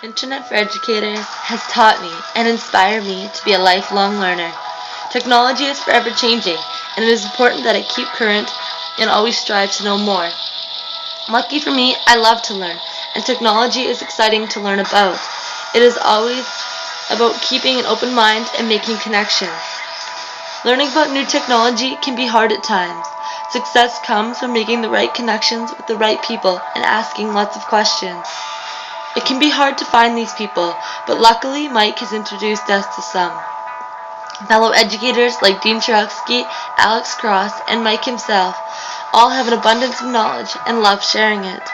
Internet for Educators has taught me and inspired me to be a lifelong learner. Technology is forever changing, and it is important that I keep current and always strive to know more. Lucky for me, I love to learn, and technology is exciting to learn about. It is always about keeping an open mind and making connections. Learning about new technology can be hard at times. Success comes from making the right connections with the right people and asking lots of questions. It can be hard to find these people, but luckily Mike has introduced us to some. Fellow educators like Dean Cherowski, Alex Cross, and Mike himself all have an abundance of knowledge and love sharing it.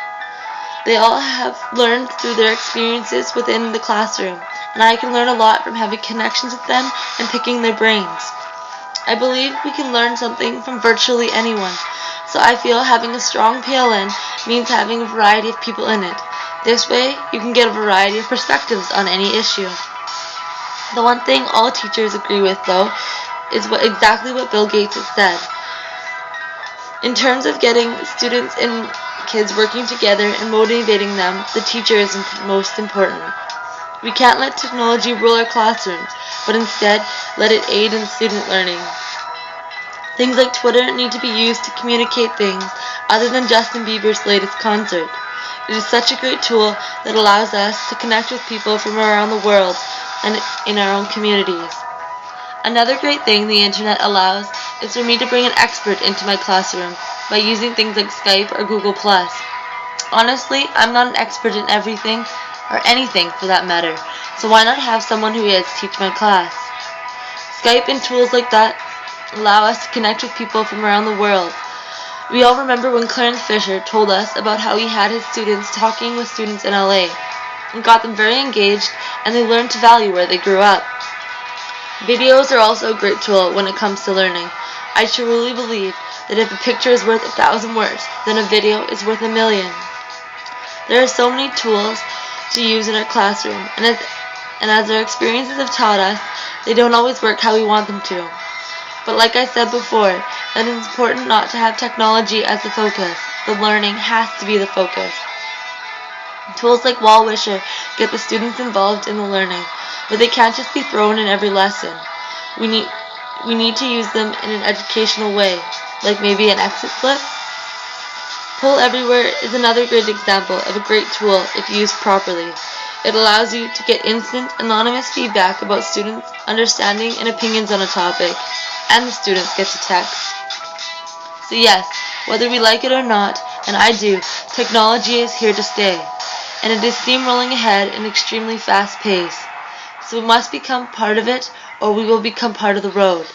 They all have learned through their experiences within the classroom, and I can learn a lot from having connections with them and picking their brains. I believe we can learn something from virtually anyone, so I feel having a strong PLN means having a variety of people in it. This way, you can get a variety of perspectives on any issue. The one thing all teachers agree with, though, is exactly what Bill Gates has said. In terms of getting students and kids working together and motivating them, the teacher is most important. We can't let technology rule our classrooms, but instead let it aid in student learning. Things like Twitter need to be used to communicate things other than Justin Bieber's latest concert. It is such a great tool that allows us to connect with people from around the world and in our own communities. Another great thing the internet allows is for me to bring an expert into my classroom by using things like Skype or Google+. Honestly, I'm not an expert in everything, or anything for that matter, so why not have someone who is teach my class? Skype and tools like that allow us to connect with people from around the world. We all remember when Clarence Fisher told us about how he had his students talking with students in LA and got them very engaged, and they learned to value where they grew up. Videos are also a great tool when it comes to learning. I truly believe that if a picture is worth 1,000 words, then a video is worth 1,000,000. There are so many tools to use in our classroom, and as our experiences have taught us, they don't always work how we want them to. But like I said before, it is important not to have technology as the focus. The learning has to be the focus. Tools like Wall Wisher get the students involved in the learning, but they can't just be thrown in every lesson. We need to use them in an educational way, like maybe an exit flip. Poll Everywhere is another great example of a great tool if used properly. It allows you to get instant, anonymous feedback about students' understanding and opinions on a topic, and the students get to text. So yes, whether we like it or not, and I do, technology is here to stay, and it is steamrolling ahead in an extremely fast pace. So we must become part of it, or we will become part of the road.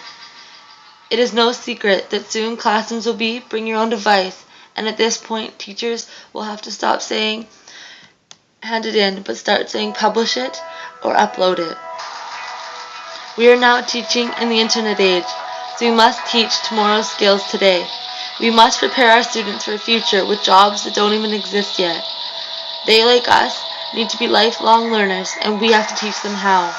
It is no secret that soon classrooms will be bring your own device, and at this point teachers will have to stop saying hand it in, but start saying publish it or upload it. We are now teaching in the internet age, so we must teach tomorrow's skills today. We must prepare our students for a future with jobs that don't even exist yet. They, like us, need to be lifelong learners, and we have to teach them how.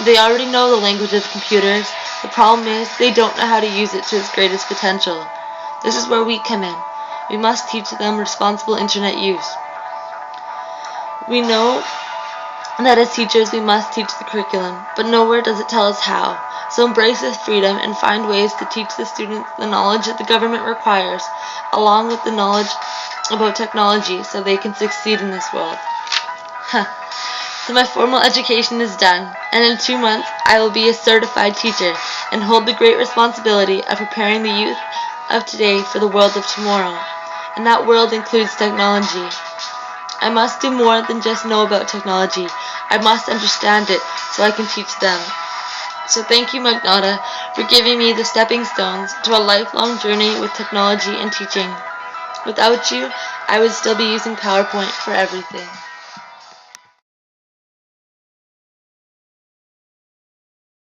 They already know the language of computers. The problem is they don't know how to use it to its greatest potential. This is where we come in. We must teach them responsible internet use. We know that as teachers we must teach the curriculum, but nowhere does it tell us how. So embrace this freedom and find ways to teach the students the knowledge that the government requires, along with the knowledge about technology so they can succeed in this world. So my formal education is done, and in 2 months I will be a certified teacher and hold the great responsibility of preparing the youth of today for the world of tomorrow. And that world includes technology. I must do more than just know about technology. I must understand it so I can teach them. So thank you, Magnata, for giving me the stepping stones to a lifelong journey with technology and teaching. Without you, I would still be using PowerPoint for everything.